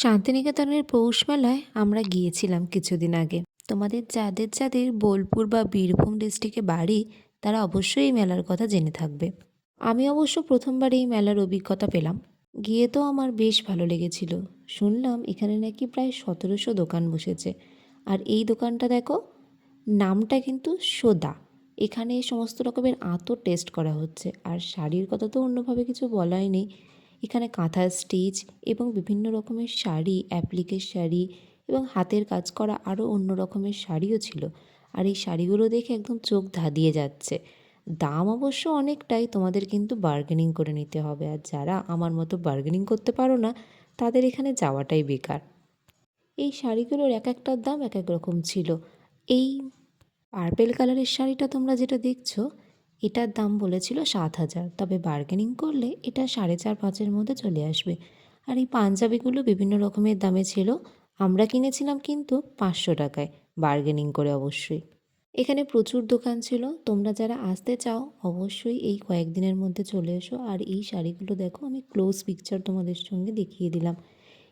শান্তিনিকেতনের পৌষ মেলায় আমরা গিয়েছিলাম কিছুদিন আগে। তোমাদের যাদের যাদের বোলপুর বা বীরভূম ডিস্ট্রিক্টে বাড়ি, তারা অবশ্যই এই মেলার কথা জেনে থাকবে। আমি অবশ্য প্রথমবার এই মেলার অভিজ্ঞতা পেলাম। গিয়ে তো আমার বেশ ভালো লেগেছিল। শুনলাম এখানে নাকি প্রায় ১৭০০ দোকান বসেছে। আর এই দোকানটা দেখো, নামটা কিন্তু সোদা। এখানে সমস্ত রকমের আঁতর টেস্ট করা হচ্ছে। আর শাড়ির কথা তো অন্যভাবে কিছু বলাই নেই। এখানে কাঁথার স্টিচ এবং বিভিন্ন রকমের শাড়ি, অ্যাপ্লিকের শাড়ি এবং হাতের কাজ করা আরও অন্য রকমের শাড়িও ছিল। আর এই শাড়িগুলো দেখে একদম চোখ ধাঁধিয়ে যাচ্ছে। দাম অবশ্য অনেকটাই, তোমাদের কিন্তু বার্গেনিং করে নিতে হবে। আর যারা আমার মতো বার্গেনিং করতে পারো না, তাদের এখানে যাওয়াটাই বেকার। এই শাড়িগুলোর এক একটার দাম এক এক রকম ছিল। এই পার্পেল কালারের শাড়িটা তোমরা যেটা দেখছো, এটার দাম বলেছিল ৭,০০০, তবে বার্গেনিং করলে এটা ৪,৫০০-৫,০০০-এর মধ্যে চলে আসবে। আর এই পাঞ্জাবিগুলো বিভিন্ন রকমের দামে ছিল। আমরা কিনেছিলাম কিন্তু ৫০০ টাকায়, বার্গেনিং করে অবশ্যই। এখানে প্রচুর দোকান ছিল। তোমরা যারা আসতে চাও অবশ্যই এই কয়েকদিনের মধ্যে চলে এসো। আর এই শাড়িগুলো দেখো, আমি ক্লোজ পিকচার তোমাদের সঙ্গে দেখিয়ে দিলাম।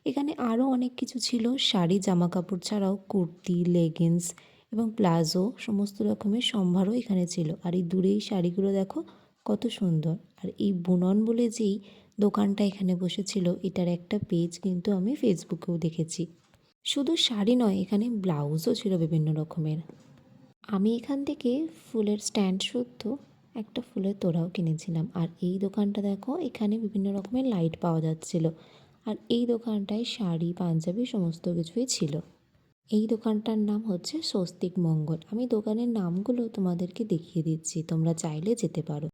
এখানে আরও অনেক কিছু ছিল। শাড়ি, জামা কাপড় ছাড়াও কুর্তি, লেগিংস এবং প্লাজো সমস্ত রকমের সম্ভারও এখানে ছিল। আর এই দূরে এই শাড়িগুলো দেখো কত সুন্দর। আর এই বুনন বলে যেই দোকানটা এখানে বসেছিল, এটার একটা পেজ কিন্তু আমি ফেসবুকেও দেখেছি। শুধু শাড়ি নয়, এখানে ব্লাউজও ছিল বিভিন্ন রকমের। আমি এখান থেকে ফুলের স্ট্যান্ড শুদ্ধ একটা ফুলের তোড়াও কিনেছিলাম। আর এই দোকানটা দেখো, এখানে বিভিন্ন রকমের লাইট পাওয়া যাচ্ছিল। আর এই দোকানটায় শাড়ি, পাঞ্জাবি সমস্ত কিছুই ছিল। এই দোকানটার নাম হচ্ছে স্বস্তিক মঙ্গল। আমি দোকানের নামগুলো তোমাদেরকে দেখিয়ে দিচ্ছি, তোমরা চাইলে যেতে পারো।